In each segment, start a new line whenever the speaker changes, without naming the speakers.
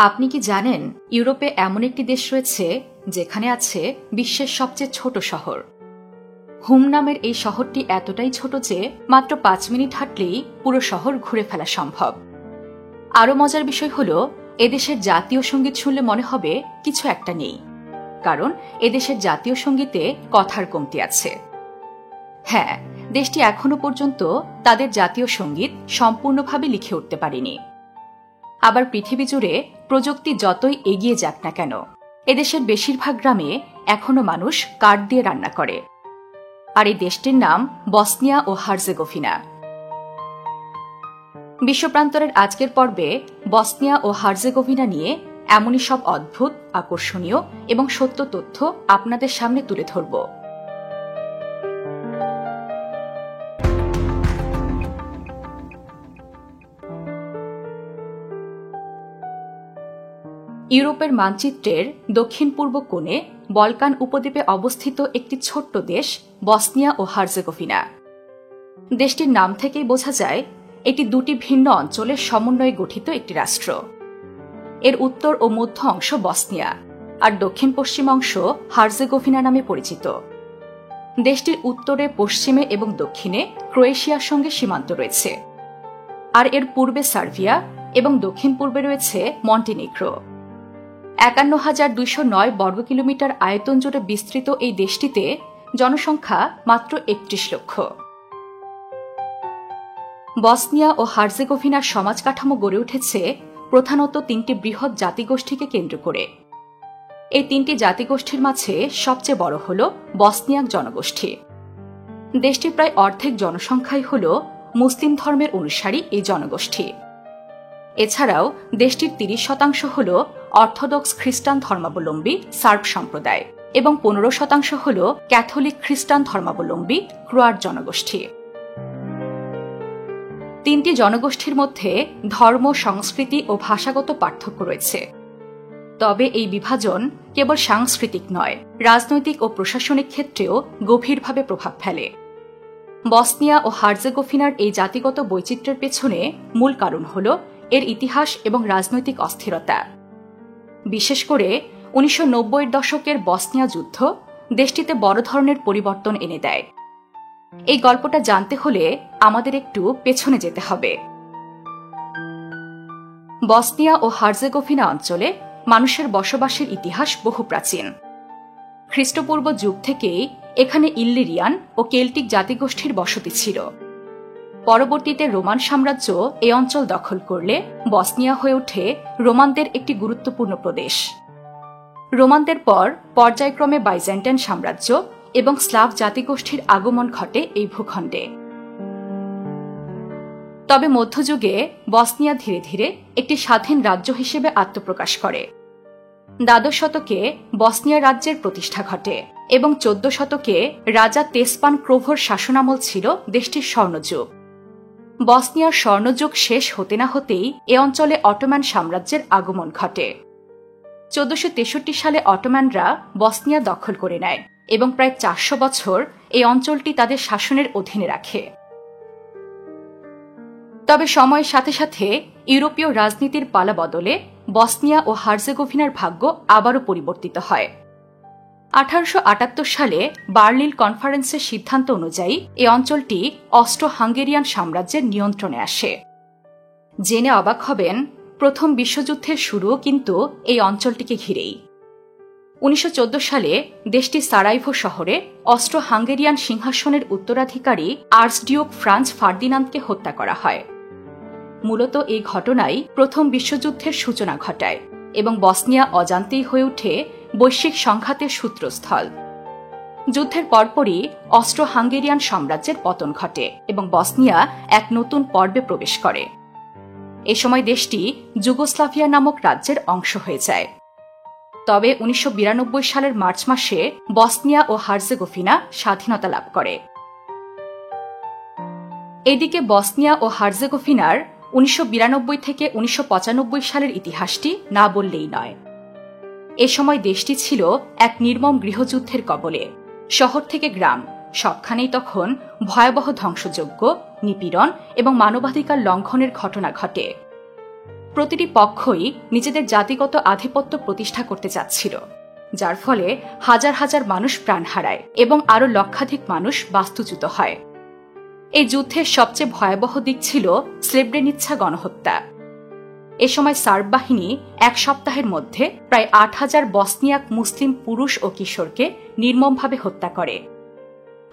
আপনি কি জানেন ইউরোপে এমন একটি দেশ রয়েছে যেখানে আছে বিশ্বের সবচেয়ে ছোট শহর? হুম নামের এই শহরটি এতটাই ছোট যে মাত্র 5 মিনিট হাঁটলেই পুরো শহর ঘুরে ফেলা সম্ভব। আরও মজার বিষয় হল, এদেশের জাতীয় সঙ্গীত শুনলে মনে হবে কিছু একটা নেই, কারণ এদেশের জাতীয় সঙ্গীতে কথার কমতি আছে। হ্যাঁ, দেশটি এখনো পর্যন্ত তাদের জাতীয় সঙ্গীত সম্পূর্ণভাবে লিখে উঠতে পারেনি। আবার পৃথিবী জুড়ে প্রযুক্তি যতই এগিয়ে যাক না কেন, এদেশের বেশিরভাগ গ্রামে এখনো মানুষ কাঠ দিয়ে রান্না করে। আর এই দেশটির নাম বসনিয়া ও হার্জেগোভিনা। বিশ্বপ্রান্তরের আজকের পর্বে বসনিয়া ও হার্জেগোভিনা নিয়ে এমনই সব অদ্ভুত, আকর্ষণীয় এবং সত্য তথ্য আপনাদের সামনে তুলে ধরব। ইউরোপের মানচিত্রের দক্ষিণ পূর্ব কোণে বলকান উপদ্বীপে অবস্থিত একটি ছোট্ট দেশ বসনিয়া ও হার্জেগোভিনা। দেশটির নাম থেকেই বোঝা যায় এটি দুটি ভিন্ন অঞ্চলের সমন্বয়ে গঠিত একটি রাষ্ট্র। এর উত্তর ও মধ্য অংশ বসনিয়া আর দক্ষিণ পশ্চিম অংশ হার্জেগোভিনা নামে পরিচিত। দেশটির উত্তরে, পশ্চিমে এবং দক্ষিণে ক্রোয়েশিয়ার সঙ্গে সীমান্ত রয়েছে, আর এর পূর্বে সার্বিয়া এবং দক্ষিণ পূর্বে রয়েছে মন্টিনিগ্রো। 51,209 বর্গ কিলোমিটার আয়তন জুড়ে বিস্তৃত এই দেশটিতে জনসংখ্যা মাত্র 31 লক্ষ। বসনিয়া ও হার্জেগোভিনার সমাজ কাঠামো গড়ে উঠেছে প্রধানত 3টি বৃহৎ জাতিগোষ্ঠীকে কেন্দ্র করে। এই 3টি জাতিগোষ্ঠীর মাঝে সবচেয়ে বড় হল বসনিয়াক জনগোষ্ঠী। দেশটির প্রায় অর্ধেক জনসংখ্যাই হল মুসলিম ধর্মের অনুসারী এই জনগোষ্ঠী। এছাড়াও দেশটির 30% হল অর্থোডক্স খ্রিস্টান ধর্মাবলম্বী সার্ব সম্প্রদায় এবং 15% হল ক্যাথলিক খ্রিস্টান ধর্মাবলম্বী ক্রোয়াট জনগোষ্ঠী। 3টি জনগোষ্ঠীর মধ্যে ধর্ম, সংস্কৃতি ও ভাষাগত পার্থক্য রয়েছে। তবে এই বিভাজন কেবল সাংস্কৃতিক নয়, রাজনৈতিক ও প্রশাসনিক ক্ষেত্রেও গভীরভাবে প্রভাব ফেলে। বসনিয়া ও হার্জেগোভিনার এই জাতিগত বৈচিত্র্যের পেছনে মূল কারণ হল এর ইতিহাস এবং রাজনৈতিক অস্থিরতা। বিশেষ করে 1990-এর দশকের বসনিয়া যুদ্ধ দেশটিতে বড় ধরনের পরিবর্তন এনে দেয়। এই গল্পটা জানতে হলে আমাদের একটু পেছনে যেতে হবে। বসনিয়া ও হার্জেগোভিনা অঞ্চলে মানুষের বসবাসের ইতিহাস বহু প্রাচীন। খ্রিস্টপূর্ব যুগ থেকেই এখানে ইল্লিরিয়ান ও কেল্টিক জাতিগোষ্ঠীর বসতি ছিল। পরবর্তীতে রোমান সাম্রাজ্য এই অঞ্চল দখল করলে বসনিয়া হয়ে ওঠে রোমানদের একটি গুরুত্বপূর্ণ প্রদেশ। রোমানদের পর পর্যায়ক্রমে বাইজেন্টাইন সাম্রাজ্য এবং স্লাভ জাতিগোষ্ঠীর আগমন ঘটে এই ভূখণ্ডে। তবে মধ্যযুগে বসনিয়া ধীরে ধীরে একটি স্বাধীন রাজ্য হিসেবে আত্মপ্রকাশ করে। দ্বাদশ শতকে বসনিয়া রাজ্যের প্রতিষ্ঠা ঘটে এবং 14 শতকে রাজা তেসপান ক্রোভোর শাসনামল ছিল দেশটির স্বর্ণযুগ। বসনিয়ার স্বর্ণযুগ শেষ হতে না হতেই এ অঞ্চলে অটোম্যান সাম্রাজ্যের আগমন ঘটে। 1463 সালে অটোম্যানরা বসনিয়া দখল করে নেয় এবং প্রায় 400 বছর এই অঞ্চলটি তাদের শাসনের অধীনে রাখে। তবে সময়ের সাথে সাথে ইউরোপীয় রাজনীতির পালা বদলে বসনিয়া ও হার্জেগোভিনার ভাগ্য আবারও পরিবর্তিত হয়। 1878 সালে বার্লিন কনফারেন্সের সিদ্ধান্ত অনুযায়ী এই অঞ্চলটি অস্ট্রো হাঙ্গেরিয়ান সাম্রাজ্যের নিয়ন্ত্রণে আসে। জেনে অবাক হবেন, প্রথম বিশ্বযুদ্ধের শুরুও কিন্তু এই অঞ্চলটিকে ঘিরেই। 1914 সালে দেশটি সারাইভো শহরে অস্ট্রো হাঙ্গেরিয়ান সিংহাসনের উত্তরাধিকারী আর্চডিউক ফ্রান্স ফার্দিনান্দকে হত্যা করা হয়। মূলত এই ঘটনাই প্রথম বিশ্বযুদ্ধের সূচনা ঘটায় এবং বসনিয়া অজান্তেই হয়ে ওঠে বৈশ্বিক সংঘাতের সূত্রস্থল। যুদ্ধের পরপরই অস্ট্রো হাঙ্গেরিয়ান সাম্রাজ্যের পতন ঘটে এবং বসনিয়া এক নতুন পর্বে প্রবেশ করে। এ সময় দেশটি যুগোস্লাভিয়া নামক রাজ্যের অংশ হয়ে যায়। তবে 1992 সালের মার্চ মাসে বসনিয়া ও হার্জেগোভিনা স্বাধীনতা লাভ করে। এদিকে বসনিয়া ও হার্জেগোভিনার 1992 থেকে 1995 সালের ইতিহাসটি না বললেই নয়। এ সময় দেশটি ছিল এক নির্মম গৃহযুদ্ধের কবলে। শহর থেকে গ্রাম সবখানেই তখন ভয়াবহ ধ্বংসযজ্ঞ, নিপীড়ন এবং মানবাধিকার লঙ্ঘনের ঘটনা ঘটে। প্রতিটি পক্ষই নিজেদের জাতিগত আধিপত্য প্রতিষ্ঠা করতে চাচ্ছিল, যার ফলে হাজার হাজার মানুষ প্রাণ হারায় এবং আরও লক্ষাধিক মানুষ বাস্তুচ্যুত হয়। এই যুদ্ধের সবচেয়ে ভয়াবহ দিক ছিল স্রেব্রেনিৎসা গণহত্যা। এ সময় সার্ব বাহিনী এক সপ্তাহের মধ্যে প্রায় ৮,০০০ বসনিয়াক মুসলিম পুরুষ ও কিশোরকে নির্মমভাবে হত্যা করে।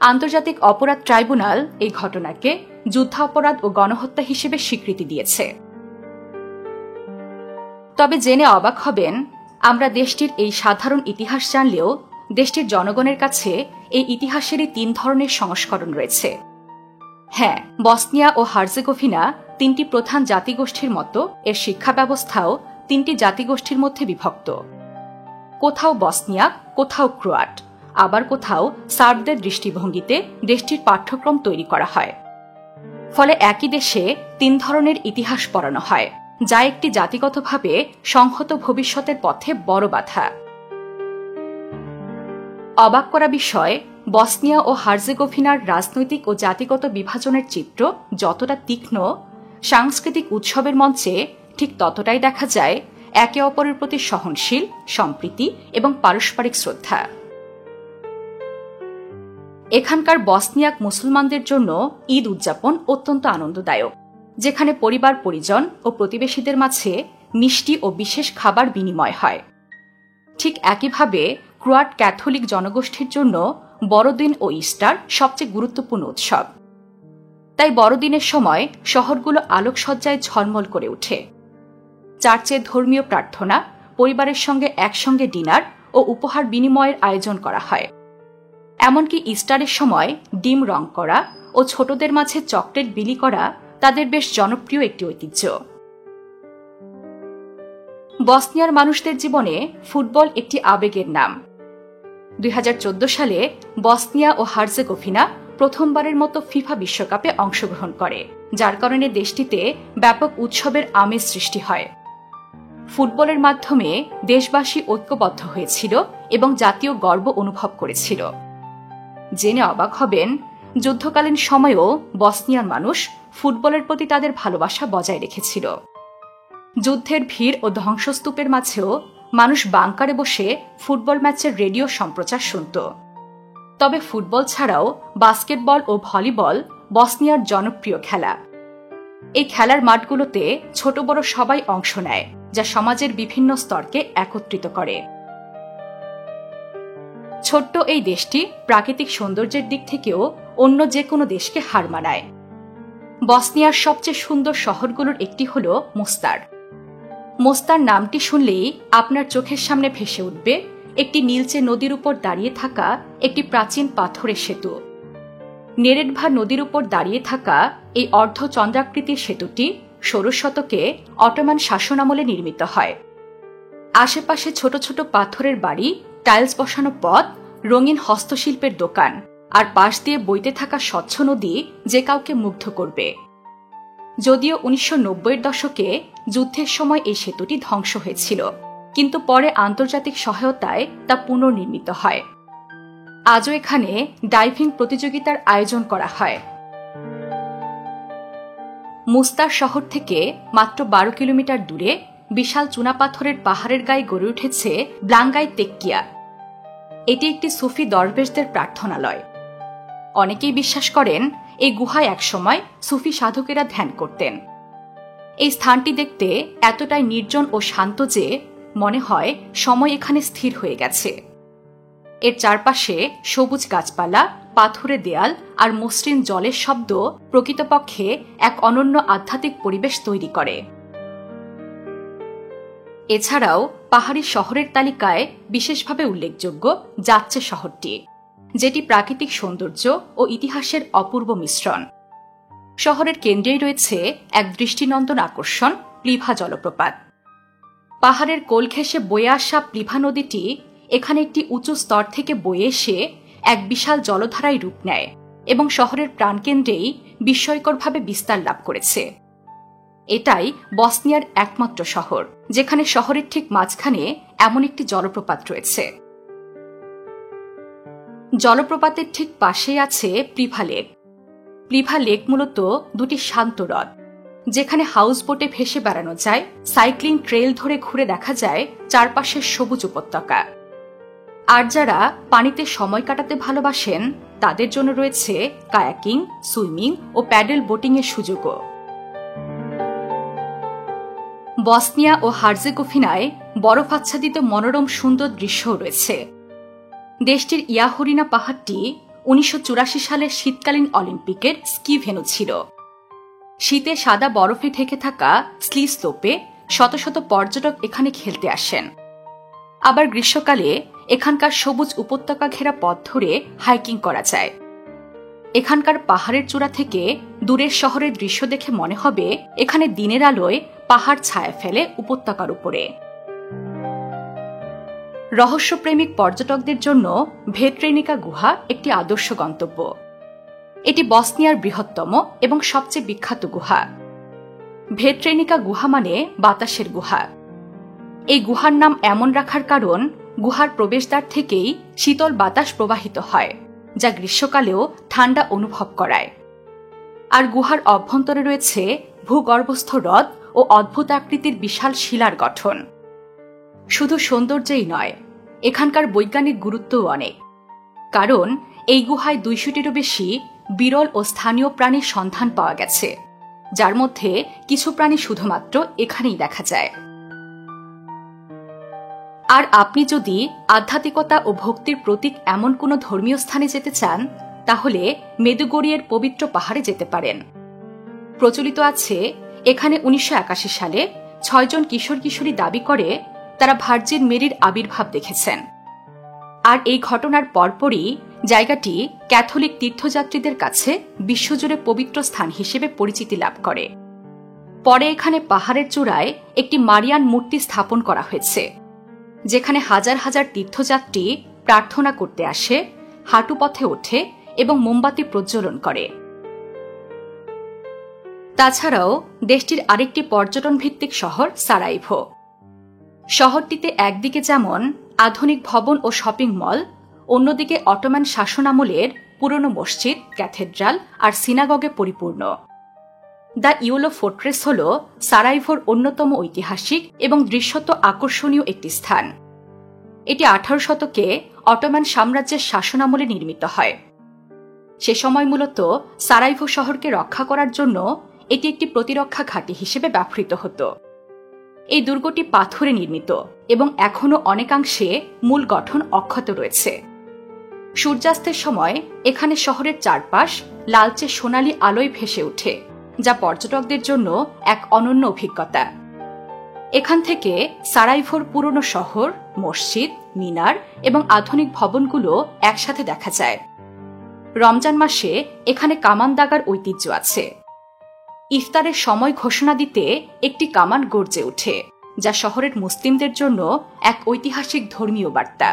আন্তর্জাতিক অপরাধ ট্রাইব্যুনাল এই ঘটনাকে যুদ্ধাপরাধ ও গণহত্যা হিসেবে স্বীকৃতি দিয়েছে। তবে জেনে অবাক হবেন, আমরা দেশটির এই সাধারণ ইতিহাস জানলেও দেশটির জনগণের কাছে এই ইতিহাসেরই ৩ ধরনের সংস্করণ রয়েছে। হ্যাঁ, বসনিয়া ও হার্জেগোভিনা ৩টি প্রধান জাতিগোষ্ঠীর মতো এর শিক্ষা ব্যবস্থাও ৩টি জাতিগোষ্ঠীর মধ্যে বিভক্ত। কোথাও বসনিয়াক, কোথাও ক্রোয়াট, আবার কোথাও সার্বদের দৃষ্টিভঙ্গিতে দেশটির পাঠ্যক্রম তৈরি করা হয়। ফলে একই দেশে ৩ ধরনের ইতিহাস পড়ানো হয়, যা একটি জাতিগতভাবে সংহত ভবিষ্যতের পথে বড় বাধা। অবাক করা বিষয়, বসনিয়া ও হার্জেগোভিনার রাজনৈতিক ও জাতিগত বিভাজনের চিত্র যতটা তীক্ষ্ণ, সাংস্কৃতিক উৎসবের মঞ্চে ঠিক ততটাই দেখা যায় একে অপরের প্রতি সহনশীল, সম্প্রীতি এবং পারস্পরিক শ্রদ্ধা। এখানকার বসনিয়াক মুসলমানদের জন্য ঈদ উদযাপন অত্যন্ত আনন্দদায়ক, যেখানে পরিবার পরিজন ও প্রতিবেশীদের মাঝে মিষ্টি ও বিশেষ খাবার বিনিময় হয়। ঠিক একইভাবে ক্রোয়াট ক্যাথলিক জনগোষ্ঠীর জন্য বড়দিন ও ইস্টার সবচেয়ে গুরুত্বপূর্ণ উৎসব। তাই বড়দিনের সময় শহরগুলো আলোকসজ্জায় ঝলমল করে ওঠে। চার্চে ধর্মীয় প্রার্থনা, পরিবারের সঙ্গে একসঙ্গে ডিনার ও উপহার বিনিময়ের আয়োজন করা হয়। এমনকি ইস্টারের সময় ডিম রং করা ও ছোটদের মাঝে চকলেট বিলি করা তাদের বেশ জনপ্রিয় একটি ঐতিহ্য। বসনিয়ার মানুষদের জীবনে ফুটবল একটি আবেগের নাম। ২০১৪ সালে বসনিয়া ও হার্জেগোভিনা প্রথমবারের মতো ফিফা বিশ্বকাপে অংশগ্রহণ করে, যার কারণে দেশটিতে ব্যাপক উৎসবের আমেজ সৃষ্টি হয়। ফুটবলের মাধ্যমে দেশবাসী ঐক্যবদ্ধ হয়েছিল এবং জাতীয় গর্ব অনুভব করেছিল। জেনে অবাক হবেন, যুদ্ধকালীন সময়েও বসনিয়ার মানুষ ফুটবলের প্রতি তাদের ভালোবাসা বজায় রেখেছিল। যুদ্ধের ভিড় ও ধ্বংসস্তূপের মাঝেও মানুষ বাংকারে বসে ফুটবল ম্যাচের রেডিও সম্প্রচার শুনত। তবে ফুটবল ছাড়াও বাস্কেটবল ও ভলিবল বসনিয়ার জনপ্রিয় খেলা। এই খেলার মাঠগুলোতে ছোট বড় সবাই অংশ নেয়, যা সমাজের বিভিন্ন স্তরকে একত্রিত করে। ছোট্ট এই দেশটি প্রাকৃতিক সৌন্দর্যের দিক থেকেও অন্য যে কোনো দেশকে হার মানায়। বসনিয়ার সবচেয়ে সুন্দর শহরগুলোর একটি হল মোস্তার। মোস্তার নামটি শুনলেই আপনার চোখের সামনে ভেসে উঠবে একটি নীলচে নদীর উপর দাঁড়িয়ে থাকা একটি প্রাচীন পাথরের সেতু। নেরেডভা নদীর উপর দাঁড়িয়ে থাকা এই অর্ধচন্দ্রাকৃতির সেতুটি ১৬শ শতকে অটোমান শাসনামলে নির্মিত হয়। আশেপাশে ছোট ছোট পাথরের বাড়ি, টাইলস বসানো পথ, রঙিন হস্তশিল্পের দোকান আর পাশ দিয়ে বইতে থাকা স্বচ্ছ নদী যে কাউকে মুগ্ধ করবে। যদিও ১৯৯০-এর দশকে যুদ্ধের সময় এই সেতুটি ধ্বংস হয়েছিল, কিন্তু পরে আন্তর্জাতিক সহায়তায় তা পুনর্নির্মিত হয়। আজও এখানে ডাইভিং প্রতিযোগিতার আয়োজন করা হয়। মুস্তার শহর থেকে মাত্র ১২ কিলোমিটার দূরে বিশাল চুনাপাথরের পাহাড়ের গায়ে গড়ে উঠেছে ব্লাঙ্গাই তেক্কিয়া। এটি একটি সুফি দরবেশদের প্রার্থনালয়। অনেকেই বিশ্বাস করেন এই গুহায় একসময় সুফি সাধকেরা ধ্যান করতেন। এই স্থানটি দেখতে এতটাই নির্জন ও শান্ত যে মনে হয় সময় এখানে স্থির হয়ে গেছে। এর চারপাশে সবুজ গাছপালা, পাথুরে দেয়াল আর মসৃণ জলের শব্দ প্রকৃতপক্ষে এক অনন্য আধ্যাত্মিক পরিবেশ তৈরি করে। এছাড়াও পাহাড়ি শহরের তালিকায় বিশেষভাবে উল্লেখযোগ্য যাচ্ছে শহরটি, যেটি প্রাকৃতিক সৌন্দর্য ও ইতিহাসের অপূর্ব মিশ্রণ। শহরের কেন্দ্রেই রয়েছে এক দৃষ্টিনন্দন আকর্ষণ, প্লিভা জলপ্রপাত। পাহাড়ের কোল ঘেঁষে বয়ে আসা প্লিভা নদীটি এখানে একটি উঁচু স্তর থেকে বয়ে এসে এক বিশাল জলধারায় রূপ নেয় এবং শহরের প্রাণকেন্দ্রেই বিস্ময়করভাবে বিস্তার লাভ করেছে। এটাই বসনিয়ার একমাত্র শহর যেখানে শহরের ঠিক মাঝখানে এমন একটি জলপ্রপাত রয়েছে। জলপ্রপাতের ঠিক পাশেই আছে প্লিভা লেক। প্লিভা লেক মূলত দুটি শান্ত হ্রদ, যেখানে হাউস বোটে ভেসে বেড়ানো যায়, সাইক্লিং ট্রেল ধরে ঘুরে দেখা যায় চারপাশের সবুজ উপত্যকা। আর যারা পানিতে সময় কাটাতে ভালোবাসেন তাদের জন্য রয়েছে কায়াকিং, সুইমিং ও প্যাডেল বোটিংয়ের সুযোগও। বসনিয়া ও হার্জেগোভিনায় বরফ আচ্ছাদিত মনোরম সুন্দর দৃশ্যও রয়েছে। দেশটির ইয়াহুরিনা পাহাড়টি 1984 সালের শীতকালীন অলিম্পিকের স্কি ভেন্যু ছিল। শীতে সাদা বরফে ঢেকে থাকা স্লি স্লোপে শত শত পর্যটক এখানে খেলতে আসেন। আবার গ্রীষ্মকালে এখানকার সবুজ উপত্যকা ঘেরা পথ ধরে হাইকিং করা যায়। এখানকার পাহাড়ের চূড়া থেকে দূরের শহরের দৃশ্য দেখে মনে হবে এখানে দিনের আলোয় পাহাড় ছায়া ফেলে উপত্যকার উপরে। রহস্যপ্রেমিক পর্যটকদের জন্য ভেট্রেনিকা গুহা একটি আদর্শ গন্তব্য। এটি বসনিয়ার বৃহত্তম এবং সবচেয়ে বিখ্যাত গুহা। ভেট্রেনিকা গুহা মানে বাতাসের গুহা। এই গুহার নাম এমন রাখার কারণ গুহার প্রবেশদ্বার থেকেই শীতল বাতাস প্রবাহিত হয়, যা গ্রীষ্মকালেও ঠান্ডা অনুভব করায়। আর গুহার অভ্যন্তরে রয়েছে ভূগর্ভস্থ হ্রদ ও অদ্ভুত আকৃতির বিশাল শিলার গঠন। শুধু সৌন্দর্যই নয়, এখানকার বৈজ্ঞানিক গুরুত্বও অনেক। কারণ এই গুহায় 200টিরও বেশি বিরল ও স্থানীয় প্রাণীর সন্ধান পাওয়া গেছে, যার মধ্যে কিছু প্রাণী শুধুমাত্র এখানেই দেখা যায়। আর আপনি যদি আধ্যাত্মিকতা ও ভক্তির প্রতীক এমন কোনো ধর্মীয় স্থানে যেতে চান, তাহলে মেদুগোরিয়ের পবিত্র পাহাড়ে যেতে পারেন। প্রচলিত আছে এখানে 1981 সালে 6 জন কিশোর কিশোরী দাবি করে তারা ভার্জিন মেরির আবির্ভাব দেখেছেন। আর এই ঘটনার পরপরই জায়গাটি ক্যাথলিক তীর্থযাত্রীদের কাছে বিশ্বজুড়ে পবিত্র স্থান হিসেবে পরিচিতি লাভ করে। পরে এখানে পাহাড়ের চূড়ায় একটি মারিয়ান মূর্তি স্থাপন করা হয়েছে, যেখানে হাজার হাজার তীর্থযাত্রী প্রার্থনা করতে আসে, হাঁটু পথে ওঠে এবং মোমবাতি প্রজ্বলন করে। তাছাড়াও দেশটির আরেকটি পর্যটন ভিত্তিক শহর সারাইভো। শহরটিতে একদিকে যেমন আধুনিক ভবন ও শপিং মল, অন্যদিকে অটোমান শাসনামলের পুরনো মসজিদ, ক্যাথেড্রাল আর সিনাগগে পরিপূর্ণ। দ্য ইউলো ফোর্ট্রেস হল সারাইভোর অন্যতম ঐতিহাসিক এবং দৃশ্যত আকর্ষণীয় একটি স্থান। এটি 18 শতকে অটোমান সাম্রাজ্যের শাসনামলে নির্মিত হয়। সে সময় মূলত সারাইভো শহরকে রক্ষা করার জন্য এটি একটি প্রতিরক্ষা ঘাঁটি হিসেবে ব্যবহৃত হতো। এই দুর্গটি পাথরে নির্মিত এবং এখনও অনেকাংশে মূল গঠন অক্ষত রয়েছে। সূর্যাস্তের সময় এখানে শহরের চারপাশ লালচে সোনালী আলোয় ভেসে ওঠে, যা পর্যটকদের জন্য এক অনন্য অভিজ্ঞতা। এখান থেকে সারাইভোর পুরনো শহর, মসজিদ, মিনার এবং আধুনিক ভবনগুলো একসাথে দেখা যায়। রমজান মাসে এখানে কামান দাগার ঐতিহ্য আছে। ইফতারের সময় ঘোষণা দিতে একটি কামান গর্জে ওঠে, যা শহরের মুসলিমদের জন্য এক ঐতিহাসিক ধর্মীয় বার্তা।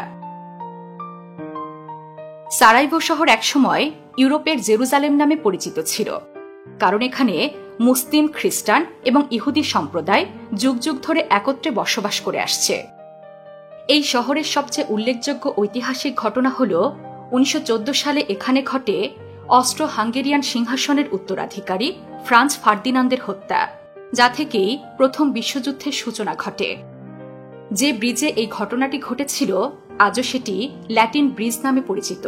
সারাইভো শহর একসময় ইউরোপের জেরুজালেম নামে পরিচিত ছিল, কারণ এখানে মুসলিম, খ্রিস্টান এবং ইহুদি সম্প্রদায় যুগ যুগ ধরে একত্রে বসবাস করে আসছে। এই শহরের সবচেয়ে উল্লেখযোগ্য ঐতিহাসিক ঘটনা হল 1914 সালে এখানে ঘটে অস্ট্রো হাঙ্গেরিয়ান সিংহাসনের উত্তরাধিকারী ফ্রান্স ফার্দিনান্দের হত্যা, যা থেকেই প্রথম বিশ্বযুদ্ধের সূচনা ঘটে। যে ব্রিজে এই ঘটনাটি ঘটেছিল আজও সেটি ল্যাটিন ব্রিজ নামে পরিচিত।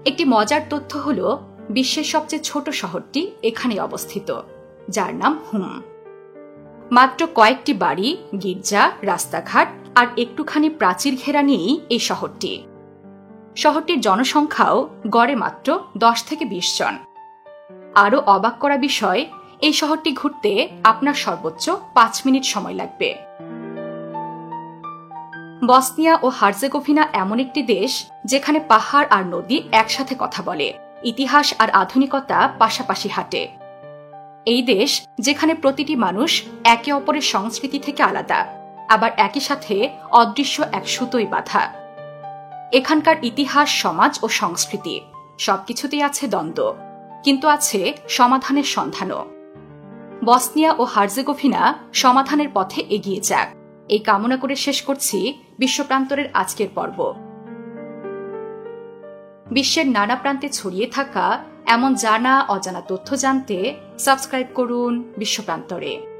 একটি মজার তথ্য হল বিশ্বের সবচেয়ে ছোট শহরটি এখানে অবস্থিত, যার নাম হুম। মাত্র কয়েকটি বাড়ি, গির্জা, রাস্তাঘাট আর একটুখানি প্রাচীর ঘেরা নিয়েই এই শহরটি। শহরটির জনসংখ্যাও গড়ে মাত্র 10 থেকে 20 জন। আরও অবাক করা বিষয়, এই শহরটি ঘুরতে আপনার সর্বোচ্চ 5 মিনিট সময় লাগবে। বসনিয়া ও হার্জেগোভিনা এমন একটি দেশ যেখানে পাহাড় আর নদী একসাথে কথা বলে, ইতিহাস আর আধুনিকতা পাশাপাশি হাঁটে। এই দেশ যেখানে প্রতিটি মানুষ একে অপরের সংস্কৃতি থেকে আলাদা, আবার একই সাথে অদৃশ্য এক সুতোয় বাঁধা। এখানকার ইতিহাস, সমাজ ও সংস্কৃতি সবকিছুতেই আছে দ্বন্দ্ব, কিন্তু আছে সমাধানের সন্ধানও। বসনিয়া ও হার্জেগোভিনা সমাধানের পথে এগিয়ে যাক, এই কামনা করে শেষ করছি বিশ্বপ্রান্তরের আজকের পর্ব। বিশ্বের নানা প্রান্তে ছড়িয়ে থাকা এমন জানা অজানা তথ্য জানতে সাবস্ক্রাইব করুন বিশ্বপ্রান্তরে।